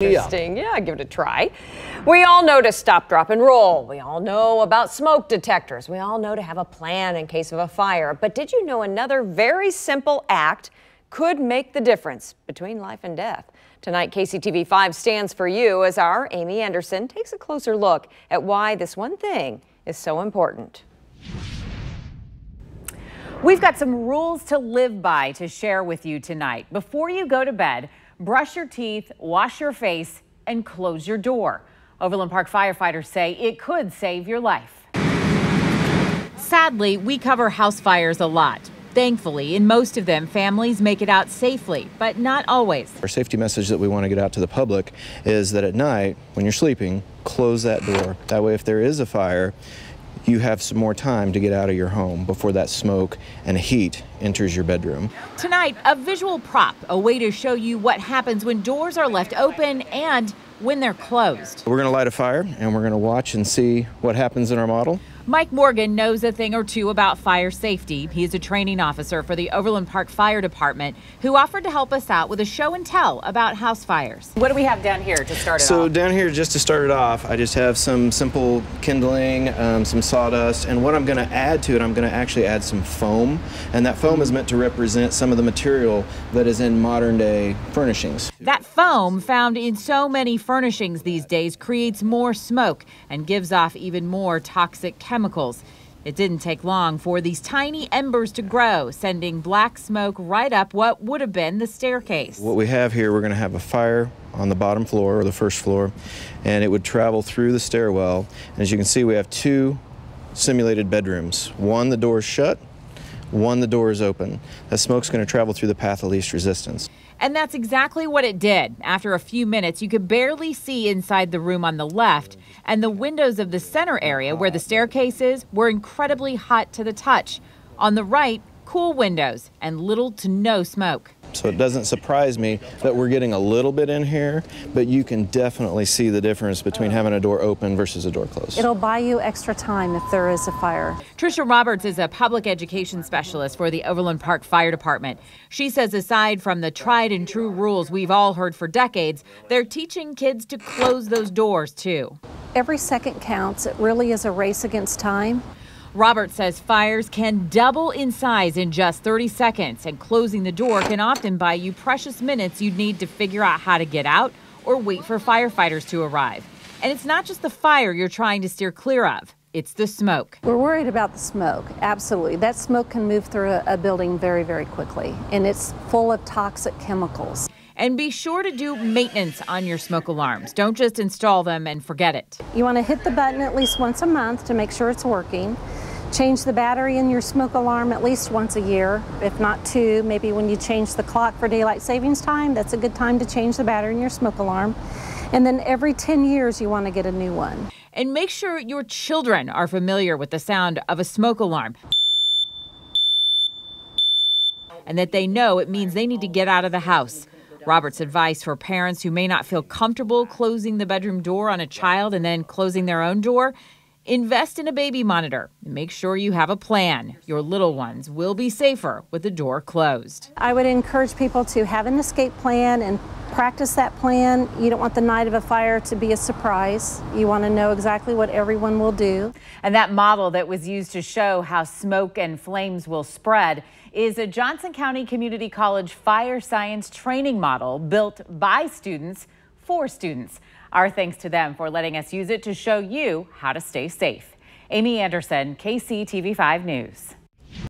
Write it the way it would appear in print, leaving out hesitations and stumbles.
Interesting. Yeah, give it a try. We all know to stop, drop, and roll. We all know about smoke detectors. We all know to have a plan in case of a fire. But did you know another very simple act could make the difference between life and death? Tonight, KCTV5 stands for you as our Amy Anderson takes a closer look at why this one thing is so important. We've got some rules to live by to share with you tonight. Before you go to bed, brush your teeth, wash your face, and close your door. Overland Park firefighters say it could save your life. Sadly, we cover house fires a lot. Thankfully, in most of them, families make it out safely, but not always. Our safety message that we want to get out to the public is that at night, when you're sleeping, close that door. That way, if there is a fire, you have some more time to get out of your home before that smoke and heat enters your bedroom. Tonight, a visual prop, a way to show you what happens when doors are left open and when they're closed. We're going to light a fire and we're going to watch and see what happens in our model. Mike Morgan knows a thing or two about fire safety. He is a training officer for the Overland Park Fire Department who offered to help us out with a show and tell about house fires. What do we have down here to start it off? So down here, just to start it off, I just have some simple kindling, some sawdust, and what I'm going to add to it, I'm going to actually add some foam, and that foam is meant to represent some of the material that is in modern day furnishings. That foam found in so many furnishings these days creates more smoke and gives off even more toxic chemicals. It didn't take long for these tiny embers to grow, sending black smoke right up what would have been the staircase. What we have here, we're going to have a fire on the bottom floor or the first floor, and it would travel through the stairwell. And as you can see, we have two simulated bedrooms. One, the door is shut. One, the door is open. That smoke's going to travel through the path of least resistance. And that's exactly what it did. After a few minutes, you could barely see inside the room on the left, and the windows of the center area where the staircase is were incredibly hot to the touch. On the right, cool windows and little to no smoke. So it doesn't surprise me that we're getting a little bit in here, but you can definitely see the difference between having a door open versus a door closed. It'll buy you extra time if there is a fire. Trisha Roberts is a public education specialist for the Overland Park Fire Department. She says aside from the tried and true rules we've all heard for decades, they're teaching kids to close those doors too. Every second counts. It really is a race against time. Roberts says fires can double in size in just 30 seconds, and closing the door can often buy you precious minutes you'd need to figure out how to get out or wait for firefighters to arrive. And it's not just the fire you're trying to steer clear of, it's the smoke. We're worried about the smoke, absolutely. That smoke can move through a building very, very quickly, and it's full of toxic chemicals. And be sure to do maintenance on your smoke alarms. Don't just install them and forget it. You want to hit the button at least once a month to make sure it's working. Change the battery in your smoke alarm at least once a year, if not two. Maybe when you change the clock for daylight savings time, that's a good time to change the battery in your smoke alarm. And then every 10 years, you want to get a new one. And make sure your children are familiar with the sound of a smoke alarm, and that they know it means they need to get out of the house. Robert's advice for parents who may not feel comfortable closing the bedroom door on a child and then closing their own door: invest in a baby monitor. Make sure you have a plan. Your little ones will be safer with the door closed. I would encourage people to have an escape plan and practice that plan. You don't want the night of a fire to be a surprise. You want to know exactly what everyone will do. And that model that was used to show how smoke and flames will spread is a Johnson County Community College fire science training model built by students for students. Our thanks to them for letting us use it to show you how to stay safe. Amy Anderson, KCTV5 News.